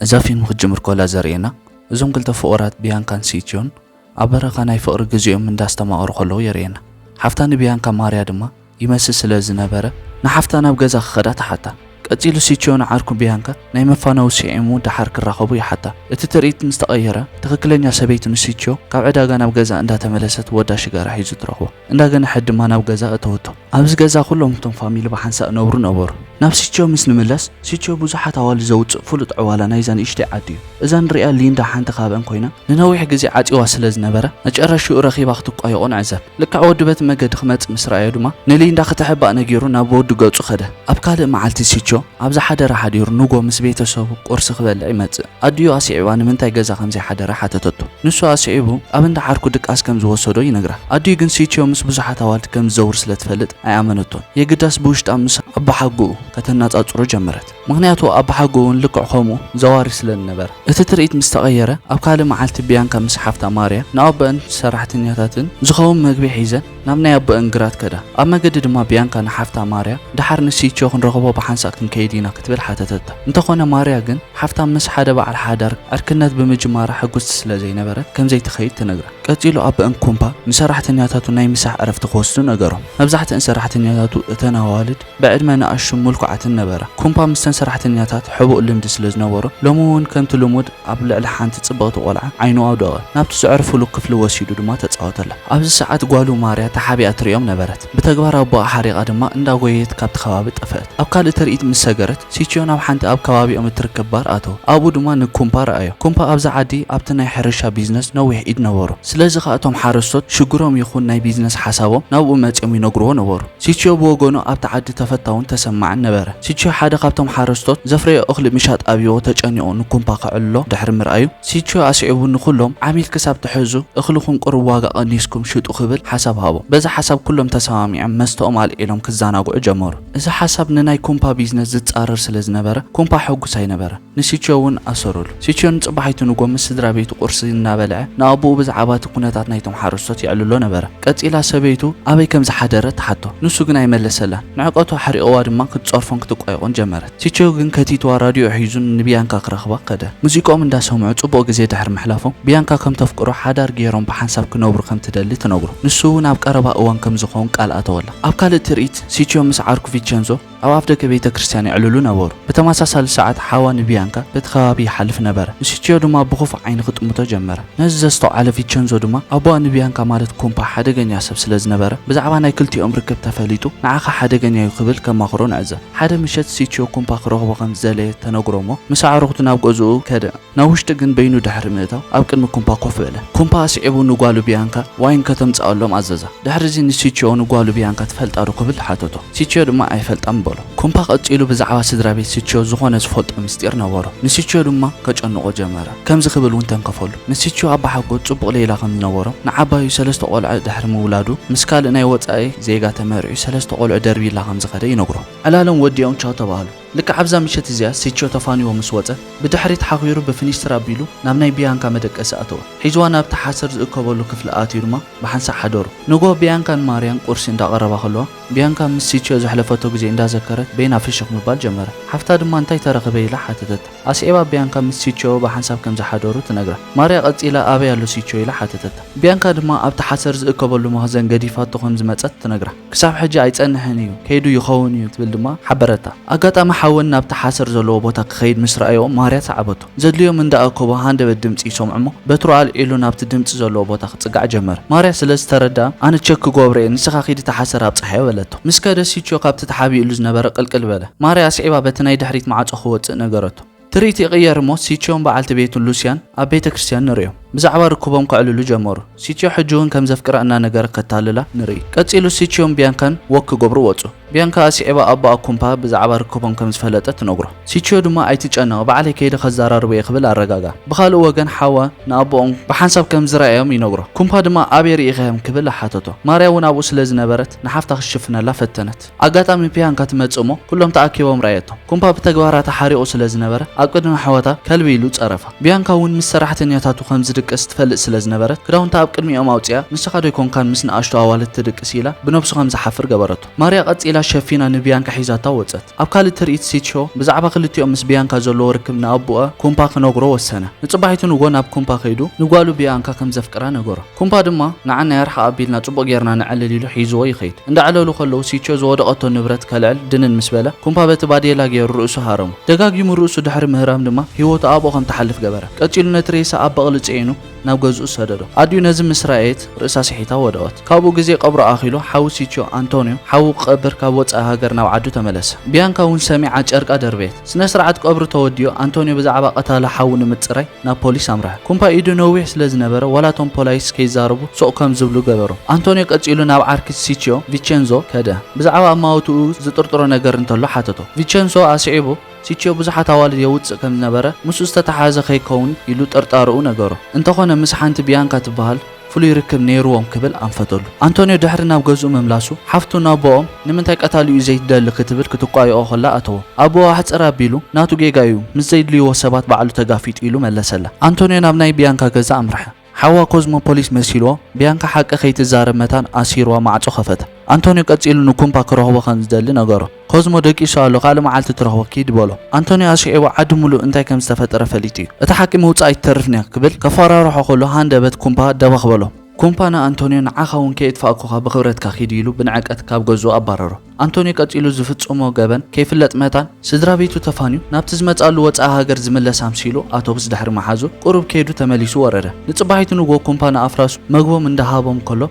إذا فيلم خجمر كولا زرينا إذن قلت فقرات بيانكان سيتيون عبر غناي فقر جزيء من داستما أرخلو يرينا حفتان بيانكا ماريا دما يمسس لازنبرة نحفتانا بجزا خدات حتى قتيلو سيتيون عاركو بيانكا ناي مفانو سيعمو دحرك الرخبو حتى اتتريت مستقيرة تخكلنيا سبيتو نسيتيو كاب عداغانا بجزا اندا تملست ودا شجارة حيزو ترخبو انداغانا حد مانا بجزا اتوتو ابز جزا كلهم تم فاميلي بحنسا نبر ناب سيتيو مس نملس سيتيو بزحات اوال زوج فلط عوالا نايزان اشتي عديو اذا نريا ليندا حانت خابن كوينا ننويح غزي عطيوا سلازنبره نጨረشو رخيبا ختقايقون عزب لك عودبت مجد خمت مسرايا دما نليندا ختحبا نغيرو ناب ودو غصو خده ابكال معالتي سيتيو ابز حدر حدير نوغو مس بيتسو قرص خبل يمص اديو اسيعوان منتاي غزا خمزي حدر حتتتو نسو اسيعبو ابندا حركو دقاس كم زوسدو ينغرا اديو غن سيتيو مس بزحات اوالت كم زور سلتفلط ايامنتو يغداس بوشط امس ابحغو ከተናጻጽሩ ጀመረት ምክንያቱ አባሐጎን ልቅዖሙ ዘዋሪ ስለነበር እቲ ትርኢት ምስተቀየረ ኣብ ካለ መዓልቲ ቢያንካ ምስ ሓፍታ ማርያ ናበን ሰራሕተኛታትን ዝኸውን መግቢ ሒዘን ናብ ናይ አበን ግራት ከዳ ኣብ መገዲ ድማ ቢያንካ ንሓፍታ ማርያ ዳሓር ንሲቾ ክንረኽቦ ብሓንሳቅ ክንከይዲና ክትብል ሓተተታ እንተኾነ ማርያ ግን ሓፍታ ምስ ሓደ በዓል ሓዳር ዕርክነት ብምጅማራ ሕጉስ ስለዘይነበረት ከምዘይ ትኸይድ ትነግራ ቀፂሉ አበን ኮምፓ ንሰራሕተኛታቱ ናይ ምሳሕ ዕረፍቲ ክወስዱ ነገሮም መብዛሕትአን ሰራሕተኛታቱ እተን ኣዋልድ ብዕድመ ንኣሽሙ ምልኩዓትን ነበረ ኮምፓ ምስተን ሰራሕተኛታት ሕቡእ ልምዲ ስለዝነበሩ ሎሙን ከምቲ ልሙድ ኣብ ልዕሊ ሓንቲ ጽብቕቲ ቆልዓ ዓይኑ ኣውደቐ ናብቲ ዝዕርፍሉ ክፍሊ ወሲዱ ድማ ተጻወተላ ኣብዚ ሰዓት ጓሉ ማርያ ተሓቢኣ ትሪኦም ነበረት ብተግባር ኣቦኣ ሓሪቓ ድማ እንዳጎየት ካብቲ ከባቢ ጠፍአት ኣብ ካልእ ትርኢት ምስ ሰገረት ሲቾ ናብ ሓንቲ ኣብ ከባቢኦም እትርከብ ባር ኣተው ኣብኡ ድማ ንኮምፓ ረኣዮ ኮምፓ ኣብዛ ዓዲ ኣብቲ ናይ ሕርሻ ቢዝነስ ነዊሕ ኢድ ነበሩ ስለዚ ከእቶም ሓረስቶት ሽግሮም ይኹን ናይ ቢዝነስ ሓሳቦም ናብኡ መፅኦም ይነግርዎ ነበሩ ሲቾ ብወገኑ ኣብቲ ዓዲ ተፈታውን ተሰማዕን ነበረ ሲቾ ሓደ ካብቶም ሓረስቶት ዘፍረዮ እኽሊ ምሻጥ ኣብዮ ተጨኒቑ ንኮምፓ ከዕሎ ድሕሪ ምርኣዩ ሲቾ ኣስዒቡ ንኹሎም ዓሚል ክሳብ ትሕዙ እኽልኹም ቁሩብ ዋጋ ቀኒስኩም ሽጡ ክብል ሓሳብ ሃቦ በዛ ሓሳብ ኩሎም ተሰማሚዖም መስተኦም ኣልዒሎም ክዘናግዑ ጀመሩ እዚ ሓሳብ ንናይ ኮምፓ ቢዝነስ ዝጻረር ስለዝነበረ ኮምፓ ሕጉስ ኣይነበረ ንሲቾ እውን ኣሰሩሉ ሲቾ ንጽባሒቱ ንጎ ምስ ስድራ ቤቱ ቁርሲ እናበልዐ ንኣቦኡ ብዛዕባ እቲ ኩነታት ናይቶም ሓረስቶት ይዕልሎ ነበረ ቀፂላ ሰበይቱ ኣበይ ከም ዝሓደረ ተሓቶ ንሱ ግን ኣይመለሰላን ንዕቀቱ ሓሪቕዋ ድማ ክትጸርፎን ክትቋይቆን ጀመረት ሲቾ ግን ከቲትዋ ራድዮ ሒዙን ንቢያንካ ክረኽባ ከደ ሙዚቃኦም እንዳሰምዑ ጽቡቕ ግዜ ድሕሪ ምሕላፎም ቢያንካ ከም ተፍቅሮ ሓዳር ገይሮም ብሓንሳብ ክነብሩ ከም ትደሊ ትነግሮ ንሱ እውን ኣብ ቀረባ እዋን ከም ዝኸውን ቃል ኣተወላ ኣብ ካልእ ትርኢት ሲቾ ምስ ዓርኩ ቪቸንዞ ኣብ ኣፍ ደገ ቤተ ክርስቲያን ይዕልሉ ነበሩ ብተመሳሳሊ ሰዓት ሓዋ ንቢያንካ በቲ ከባቢ ይሓልፍ ነበረ ንሲቾ ድማ ብኹፍ ዓይኒ ክጥምቶ ጀመረ ነዚ ዘስተውዓለ ቪቸንዞ ድማ ኣቦኣ ንቢያንካ ማለት ኮምፓ ሓደገኛ ሰብ ስለዝነበረ ብዛዕባ ናይ ክልቲኦም ርክብ ተፈሊጡ ንዓኻ ሓደገኛ እዩ ክብል ከማኽሮ ንዕዘብ ሓደ ምሸት ሲቾ ኮምፓ ክረኽቦ ከም ዝደለየ ተነግሮሞ ምስ ኣዕሩኽቱ ናብ ገዝኡ ከደ ናብ ውሽጢ ግን በይኑ ድሕሪ ምእታው ኣብ ቅድሚ ኮምፓ ኮፍ በለ ኮምፓ ኣስዒቡ ንጓሉ ቢያንካ ዋይን ከተምፅኣሎም ኣዘዛ ድሕሪዚ ንሲቾ ንጓሉ ቢያንካ ትፈልጣ ዶ ክብል ሓተቶ ሲቾ ድማ ኣይፈልጣም በሎ ኮምፓ ቀፂሉ ብዛዕባ ስድራ ቤት ሲቾ ዝኾነ ዝፈልጦ ምስጢር ነበሮ ንሲቾ ድማ ከጨንቆ ጀመረ ከምዚ ክብል እውን ተንከፈሉ ንሲቾ ኣባሓጎ ጽቡቕ ሌላ ከም ዝነበሮ ንዓባዩ ሰለስተ ቆልዑ ድሕሪ ምውላዱ ምስ ካልእ ናይ ወፃኢ ዜጋ ተመሪዑ ሰለስተ ቆልዑ ደርቢላ ከም ዝኸደ ይነግሮ ዕላሎም ወዲኦም ቻው ተባሃሉ لك عبزا مشت زيا سيتشو تفاني ومسوته بدحري تحقيرو بفنيستر ابيلو نام ناي بيانكا مدقس اتو حيزوانا بتحاسر زقبلو كفل اتيرما بحنسا حدورو نغو بيانكا ماريان قرص اندا قربا خلو بيانكا مس سيتشو زحلفتو غزي اندا ذكرت بينا فيشخ مبال جمره حفتا دما انتي ترخبي لا حتتت اسيبا بيانكا مس سيتشو بحنساب كم زحدورو تنغرا ماريا قصيلا ابي يالو سيتشو لا حتتت بيانكا دما اب تحاسر زقبلو مخزن غديفاتو خم زمصت تنغرا كساب حجي ايصنحنيو كيدو يخونيو تبل دما حبرتا اغاطا حاول نابت حاسر زلو بوتا خيد مسرأيو ماريا صعبتو زدليو من داكوبا هاند بدمص يسمعمو بتروال إلو نابت دمص زلو بوتا صقع جمر ماريا سلس تردا انا تشك غوبري نسخا خيد تحاسر ابصحي ولتو مسكاده سيچو قبت تحابي إلو زنبر قلقل بله ماريا سعيبا بتناي دحريت معص خوت نغرتو تريتي غير مو سيچون بعلت بيتون لوسيان ابيت كريستيان نريو بزعبا ركوبهم كعللو جمرو سيچو حجون كم زفقرنا نغر كتاللا نري قصيلو سيچون بيانكان وك غبرو وصو بيانكا اسيبا ابا كومبا بزعبا ركوبهم كم زفلطت نغرو سيچو دما ايتچنو بعلي كيد خزارارو يخبل ارغاغا بخالو وغن حوا نابون بحنسب كم زرايهم ينغرو كومبا دما ابير يخيم كبل حاتتو ماريا ونابو سلازنبرت نحفتا خشفنا لا فتنت اغاطامي بيانكا تمصمو كلهم تاكيبهم رايتو كومبا بتغبارات حريقو سلازنبر اقدم حواتا كلبيلو صرفا بيانكا ون مسرحتنياتاتو خمز ክትድቅስ ትፈልጥ ስለ ዝነበረት ክዳውንታ ኣብ ቅድሚኦም ኣውፅያ ንስኻ ዶ ይኮንካን ምስ ንኣሽቶ ኣዋልድ ትድቅስ ኢላ ብነብሱ ከም ዝሓፍር ገበረቶ። ማርያ ቀፂላ ሸፊና ንቢያንካ ሒዛታ ወፀት። ኣብ ካልእ ትርኢት ሲቾ ብዛዕባ ክልቲኦም ምስ ቢያንካ ዘለዎ ርክብ ንኣቦኣ ኩምፓ ክነግሮ ወሰነ። ንፅባሒቱ ንጎ ናብ ኩምፓ ከይዱ ንጓሉ ቢያንካ ከም ዘፍቅራ ነገሮ። ኩምፓ ድማ ንዓና ያርሓ ኣቢልና ፅቡቅ ጌርና ንዕልል ኢሉ ሒዝዎ ይኸይድ። እንዳዕለሉ ከለዉ ሲቾ ዝወደቐቶ ንብረት ከልዕል ድንን ምስ በለ ኩምፓ በቲ ባዴላ ገይሩ ርእሱ ሃረሙ። ደጋጊሙ ርእሱ ድሕሪ ምህራም ድማ ሂወቱ ኣብኡ ከም ተሓልፍ ገበረ። ቀፂሉ ነቲ ሬሳ ኣብ በቕሊ ፅዒኑ ናብ ገዝኡ ሰደዶ። ኣድዩ ነዚ ምስ ረአየት ርእሳ ሲሒታ ወደቐት። ካብኡ ግዜ ቀብሮ ኣኺሉ ሓዊ ሲቾ አንቶኒዮ ሓዊ ክቐብር ካብ ወፃኢ ሃገር ናብ ዓዱ ተመለሰ። ቢያንካ እውን ሰሚዓ ጨርቃ ደርቤት። ስነ ስርዓት ቀብሪ ተወዲዮ አንቶኒዮ ብዛዕባ ቀታላ ሓዊ ንምፅራይ ናብ ፖሊስ ኣምርሐ። ኩምፓ ኢዱ ነዊሕ ስለ ዝነበረ ዋላቶም ፖሊስ ከይዛረቡ ሶቅ ከም ዝብሉ ገበሩ። አንቶኒዮ ቀፂሉ ናብ ዓርኪ ሲቾ ቪቼንዞ ከደ። ብዛዕባ ኣማውትኡ ዝጥርጥሮ ነገር እንተሎ ሓተቶ። ቪቼንዞ ኣስዒቡ ሲቾ ብዙሓት ኣዋልድ የውፅእ ከም ዝነበረ ምስኡ ዝተተሓዘ ከይከውን ኢሉ ጠርጣርኡ ነገሮ። እንተኾነ ምስ ሓንቲ ቢያንካ ትበሃል ፍሉይ ርክብ ነይርዎም ክብል ኣንፈተሉ። አንቶኒዮ ድሕሪ ናብ ገዝኡ መምላሱ ሓፍቱ ናቦኦም ንምንታይ ቀታሊኡ ዘይትደሊ ክትብል ክትቋይኦ ከላ ኣተዎ። ኣቦዋ ሕፅር ኣቢሉ ናቱ ጌጋ እዩ ምስ ዘይድልይዎ ሰባት ባዕሉ ተጋፊጡ ኢሉ መለሰላ። አንቶኒዮ ናብ ናይ ቢያንካ ገዛ ኣምርሐ። ሓዋ ኮዝሞ ፖሊስ መሲልዎ ቢያንካ ሓቂ ከይትዛረብ መታን ኣሲርዋ ማዕጾ ከፈተ። አንቶኒዮ ቀፂሉ ንኩምፓ ክረኽቦ ከም ዝደሊ ነገሮ። ኮዝሞ ደቂሱ ኣሎ ካልእ መዓልቲ ትረኽቦ ኪድ በሎ። አንቶኒዮ ኣስዒቡ ዓዲ ሙሉእ እንታይ ከም ዝተፈጠረ ፈሊጡ እዩ። እቲ ሓቂ ምውፃእ ኣይትተርፍኒ ክብል ከፈራርሖ ከሎ ሃንደበት ኩምፓ ደበኽ በሎ። ኩምፓ ንኣንቶኒዮ ንዓኻ እውን ከይጥፋእኩኻ ብኽብረትካ ኺድ ኢሉ ብንዕቀት ካብ ገዝኡ ኣባረሮ። አንቶኒዮ ቀፂሉ ዝፍጽሞ ገበን ከይፍለጥ መታን ስድራ ቤቱ ተፋንዩ ናብቲ ዝመጻሉ ወፃኢ ሃገር ዝምለስ ኣምሲሉ ኣውቶቡስ ድሕሪ መሓዙ ቁሩብ ከይዱ ተመሊሱ ወረደ። ንፅባሒቱ ንጎ ኩምፓ ንኣፍራሱ መግቦም እንዳሃቦም ከሎ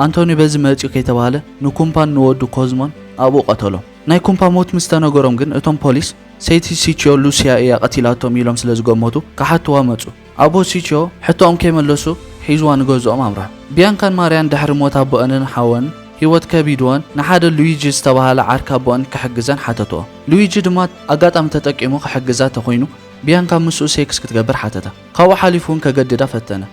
አንቶኒዮ በዚ መፂኡ ከይተባሃለ ንኩምፓን ንወዱ ኮዝሞን ኣብኡ ቀተሎም። ናይ ኩምፓ ሞት ምስ ተነገሮም ግን እቶም ፖሊስ ሰይቲ ሲቾ ሉሲያ እያ ቀቲላቶም ኢሎም ስለ ዝገመቱ ካሓትዋ መፁ። ኣቦ ሲቾ ሕቶኦም ከይመለሱ ሒዝዋ ንገዝኦም ኣምራ። ቢያንካን ማርያን ድሕሪ ሞት ኣቦአንን ሓወን ሂወት ከቢድወን ንሓደ ሉዊጂ ዝተባሃለ ዓርካ ኣቦአን ክሕግዘን ሓተትዎ። ሉዊጂ ድማ ኣጋጣሚ ተጠቂሙ ክሕግዛ ተኮይኑ ቢያንካ ምስኡ ሴክስ ክትገብር ሓተታ። ካብኡ ሓሊፉ እውን ከገድዳ ፈተነ።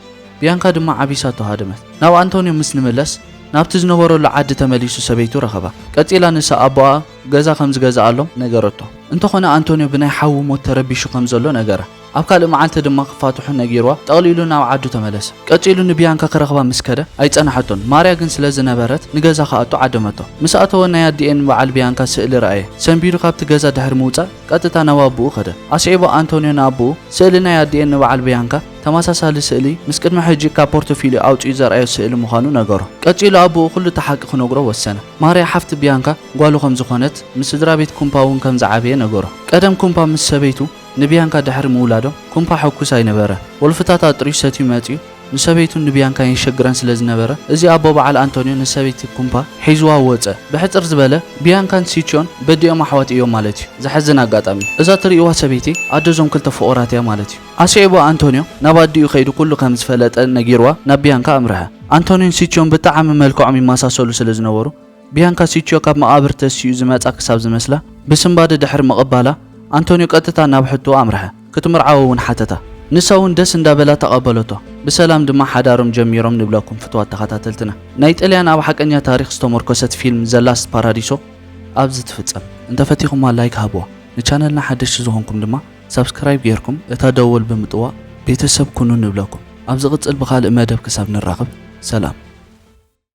ቢያንካ ድማ ዓቢሳ ተዋሃደመት። ናብ አንቶኒዮ ምስ ንመለስ ናብቲ ዝነበረሉ ዓዲ ተመሊሱ ሰበይቱ ረኸባ። ቀፂላ ንሳ ኣቦኣ ገዛ ከም ዝገዝኣሎም ነገረቶ። እንተኾነ አንቶኒዮ ብናይ ሓዊ ሞት ተረቢሹ ከም ዘሎ ነገራ። ኣብ ካልእ መዓልቲ ድማ ክፋትሑ ነጊርዋ ጠቕሊሉ ናብ ዓዱ ተመለሰ። ቀፂሉ ንቢያንካ ክረኽባ ምስ ከደ ኣይፀናሐቶን። ማርያ ግን ስለ ዝነበረት ንገዛ ከኣቶ ዓደመቶ። ምስ ኣተወ ናይ ኣዲኤን በዓል ቢያንካ ስእሊ ረአየ። ሰንቢዱ ካብቲ ገዛ ድሕሪ ምውፃእ ቀጥታ ናብ ኣቦኡ ኸደ። ኣስዒቦ አንቶኒዮ ንኣቦኡ ስእሊ ናይ ኣዲኤን በዓል ቢያንካ ተመሳሳሊ ስእሊ ምስ ቅድሚ ሕጂ ካብ ፖርቶፊልዮ ኣውፅኡ ዘርአዮ ስእሊ ምዃኑ ነገሮ። ቀፂሉ ኣቦኡ ኩሉ ተሓቂ ክነግሮ ወሰነ። ማርያ ሓፍቲ ቢያንካ ጓሉ ከም ዝኾነት ምስ ስድራ ቤት ኩምፓ እውን ከም ዝዓበየ ነገሮ። ቀደም ኩምፓ ምስ ሰበይቱ ንቢያንካ ድሕሪ ምውላዶም ኩምፓ ሕኩስ ኣይነበረ። ወልፍታት ኣጥርዩ ሰትዩ መፅዩ ንሰበይቱን ንቢያንካ ይሸግረን ስለ ዝነበረ እዚ ኣቦ በዓል አንቶኒዮ ንሰበይቲ ኩምፓ ሒዝዋ ወፀ። ብሕፅር ዝበለ ቢያንካን ሲቾን በዲኦም ኣሕዋት እዮም ማለት እዩ። ዘሕዝን ኣጋጣሚ እዛ ትርእይዋ ሰበይቲ ኣደዞም ክልተ ፍቑራት እያ ማለት እዩ። ኣስዒቦ አንቶኒዮ ናብ ኣዲኡ ከይዱ ኩሉ ከም ዝፈለጠ ነጊርዋ ናብ ቢያንካ ኣምርሐ። አንቶኒዮን ሲቾን ብጣዕሚ መልክዖም ይመሳሰሉ ስለ ዝነበሩ ቢያንካ ሲቾ ካብ መቃብር ተሲኡ ዝመፃ ክሳብ ዝመስላ ብስምባደ ድሕሪ መቕባላ አንቶኒዮ ቀጥታ ናብ ሕቶ ኣምርሐ። ክትምርዓው እውን ሓተታ። ንሳ እውን ደስ እንዳበላ ተቐበለቶ። ብሰላም ድማ ሓዳሮም ጀሚሮም ንብለኩም ፍትዋት ተኸታተልትና። ናይ ጣልያን ኣብ ሓቀኛ ታሪክ ዝተመርኮሰት ፊልም ዘላስት ፓራዲሶ ኣብዚ ትፍጸም። እንተፈቲኹማ ላይክ ሃብዋ። ንቻነልና ሓደሽቲ ዝኾንኩም ድማ ሰብስክራይብ ጌርኩም እታ ደወል ብምጥዋእ ቤተሰብ ኩኑ ንብለኩም። ኣብ ዝቕፅል ብኻልእ መደብ ክሳብ ንራኸብ ሰላም።